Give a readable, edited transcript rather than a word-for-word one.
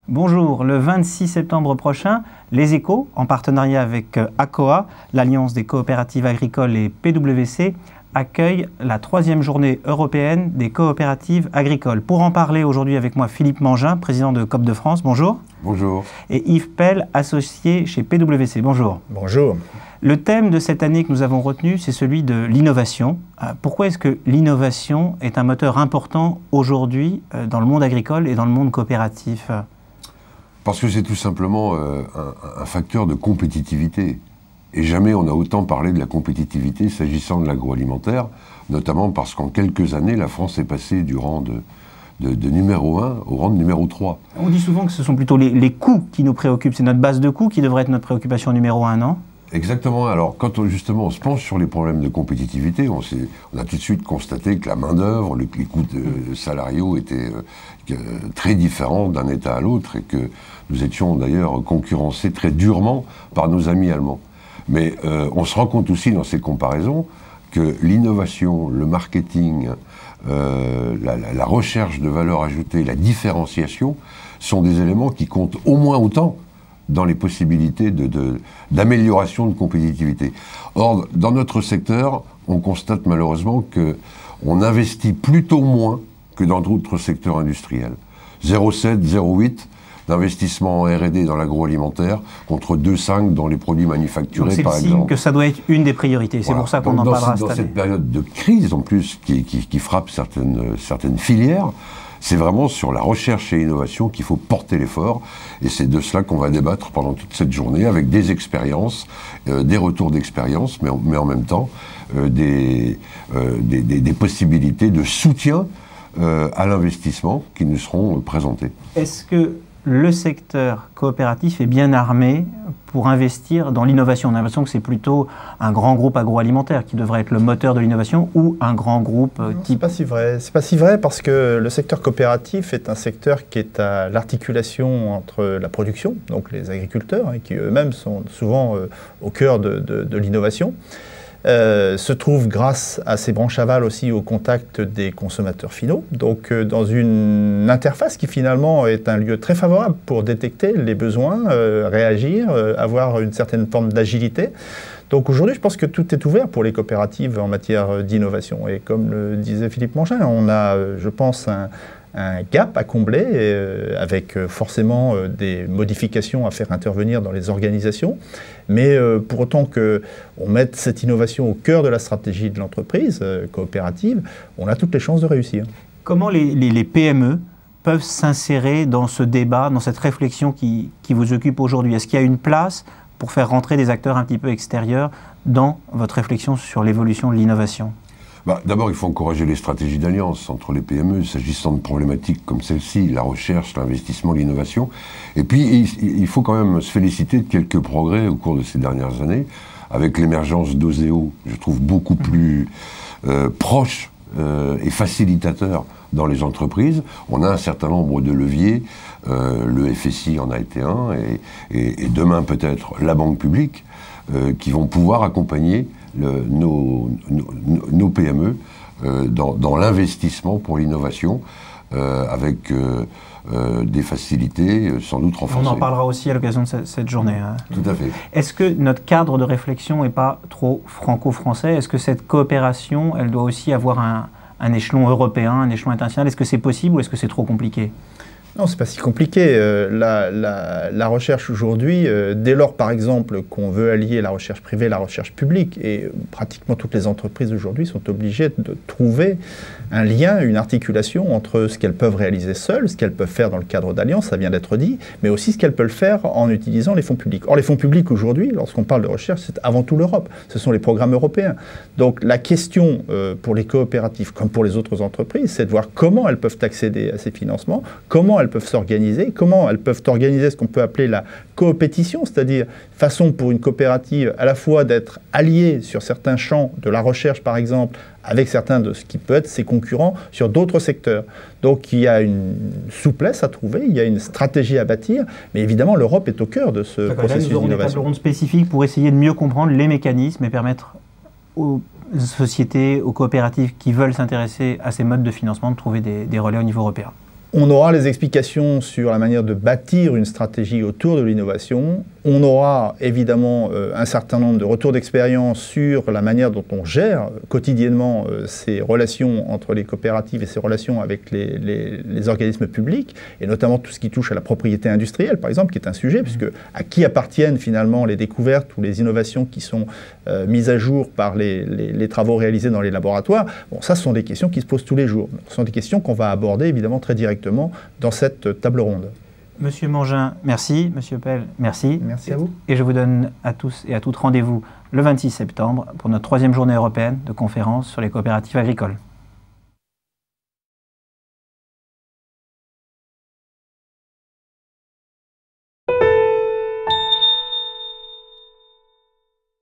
Bonjour, le 26 septembre prochain, Les Échos, en partenariat avec ACOA, l'Alliance des coopératives agricoles et PwC, accueille la 3e journée européenne des coopératives agricoles. Pour en parler aujourd'hui avec moi, Philippe Mangin, président de Coop de France. Bonjour. Bonjour. Et Yves Pell, associé chez PwC. Bonjour. Bonjour. Le thème de cette année que nous avons retenu, c'est celui de l'innovation. Pourquoi est-ce que l'innovation est un moteur important aujourd'hui dans le monde agricole et dans le monde coopératif ? Parce que c'est tout simplement un facteur de compétitivité. Et jamais on a autant parlé de la compétitivité s'agissant de l'agroalimentaire, notamment parce qu'en quelques années, la France est passée du rang de numéro 1 au rang de numéro 3. On dit souvent que ce sont plutôt les coûts qui nous préoccupent. C'est notre base de coûts qui devrait être notre préoccupation numéro 1, non ? Exactement. Alors, quand justement on se penche sur les problèmes de compétitivité, on a tout de suite constaté que la main-d'œuvre, les coûts salariaux étaient très différents d'un État à l'autre et que nous étions d'ailleurs concurrencés très durement par nos amis allemands. Mais on se rend compte aussi dans ces comparaisons que l'innovation, le marketing, la recherche de valeur ajoutée, la différenciation sont des éléments qui comptent au moins autant dans les possibilités d'amélioration de compétitivité. Or, dans notre secteur, on constate malheureusement qu'on investit plutôt moins que dans d'autres secteurs industriels. 0,7, 0,8 d'investissement en R&D dans l'agroalimentaire contre 2,5 dans les produits manufacturés, par exemple. C'est le signe que ça doit être une des priorités. C'est pour ça qu'on en parlera cette année. Dans cette période de crise, en plus, qui frappe certaines filières, c'est vraiment sur la recherche et l'innovation qu'il faut porter l'effort. Et c'est de cela qu'on va débattre pendant toute cette journée, avec des expériences, des retours d'expérience, mais en même temps, des possibilités de soutien à l'investissement qui nous seront présentées. Est-ce que le secteur coopératif est bien armé pour investir dans l'innovation? On a l'impression que c'est plutôt un grand groupe agroalimentaire qui devrait être le moteur de l'innovation ou un grand groupe type... C'est pas si vrai. C'est pas si vrai parce que le secteur coopératif est un secteur qui est à l'articulation entre la production, donc les agriculteurs, qui eux-mêmes sont souvent au cœur de l'innovation, se trouve grâce à ses branches aval aussi au contact des consommateurs finaux, donc dans une interface qui finalement est un lieu très favorable pour détecter les besoins, réagir, avoir une certaine forme d'agilité. Donc aujourd'hui, je pense que tout est ouvert pour les coopératives en matière d'innovation. Et comme le disait Philippe Mangin, on a, je pense, un gap à combler avec forcément des modifications à faire intervenir dans les organisations. Mais pour autant qu'on mette cette innovation au cœur de la stratégie de l'entreprise coopérative, on a toutes les chances de réussir. Comment les PME peuvent s'insérer dans ce débat, dans cette réflexion qui vous occupe aujourd'hui? Est-ce qu'il y a une place pour faire rentrer des acteurs un petit peu extérieurs dans votre réflexion sur l'évolution de l'innovation? D'abord, il faut encourager les stratégies d'alliance entre les PME, s'agissant de problématiques comme celle-ci, la recherche, l'investissement, l'innovation. Et puis, il faut quand même se féliciter de quelques progrès au cours de ces dernières années, avec l'émergence d'Oseo, je trouve beaucoup plus proche et facilitateur dans les entreprises. On a un certain nombre de leviers, le FSI en a été un, et demain peut-être la banque publique, qui vont pouvoir accompagner nos PME dans l'investissement pour l'innovation avec des facilités sans doute renforcées. On en parlera aussi à l'occasion de cette journée. Hein. Tout à fait. Est-ce que notre cadre de réflexion n'est pas trop franco-français? Est-ce que cette coopération, elle doit aussi avoir un échelon européen, un échelon international? Est-ce que c'est possible ou est-ce que c'est trop compliqué? Non, c'est pas si compliqué. La recherche aujourd'hui, dès lors par exemple qu'on veut allier la recherche privée et la recherche publique, et pratiquement toutes les entreprises aujourd'hui sont obligées de trouver un lien, une articulation entre ce qu'elles peuvent réaliser seules, ce qu'elles peuvent faire dans le cadre d'alliances, ça vient d'être dit, mais aussi ce qu'elles peuvent faire en utilisant les fonds publics. Or, les fonds publics aujourd'hui, lorsqu'on parle de recherche, c'est avant tout l'Europe. Ce sont les programmes européens. Donc la question pour les coopératives, comme pour les autres entreprises, c'est de voir comment elles peuvent accéder à ces financements, comment elles peuvent s'organiser, comment elles peuvent organiser ce qu'on peut appeler la coopétition, c'est-à-dire façon pour une coopérative à la fois d'être alliée sur certains champs de la recherche par exemple, avec certains de ce qui peut être ses concurrents sur d'autres secteurs. Donc il y a une souplesse à trouver, il y a une stratégie à bâtir, mais évidemment l'Europe est au cœur de ce processus d'innovation. Nous aurons des tables rondes spécifiques pour essayer de mieux comprendre les mécanismes et permettre aux sociétés, aux coopératives qui veulent s'intéresser à ces modes de financement de trouver des relais au niveau européen. On aura les explications sur la manière de bâtir une stratégie autour de l'innovation. On aura évidemment un certain nombre de retours d'expérience sur la manière dont on gère quotidiennement ces relations entre les coopératives et ces relations avec les organismes publics, et notamment tout ce qui touche à la propriété industrielle, par exemple, qui est un sujet, puisque à qui appartiennent finalement les découvertes ou les innovations qui sont mises à jour par les travaux réalisés dans les laboratoires. Bon, ça, ce sont des questions qui se posent tous les jours. Ce sont des questions qu'on va aborder évidemment très directement dans cette table ronde. Monsieur Mangin, merci. Monsieur Pell, merci. Merci à vous. Et je vous donne à tous et à toutes rendez-vous le 26 septembre pour notre 3e journée européenne de conférence sur les coopératives agricoles.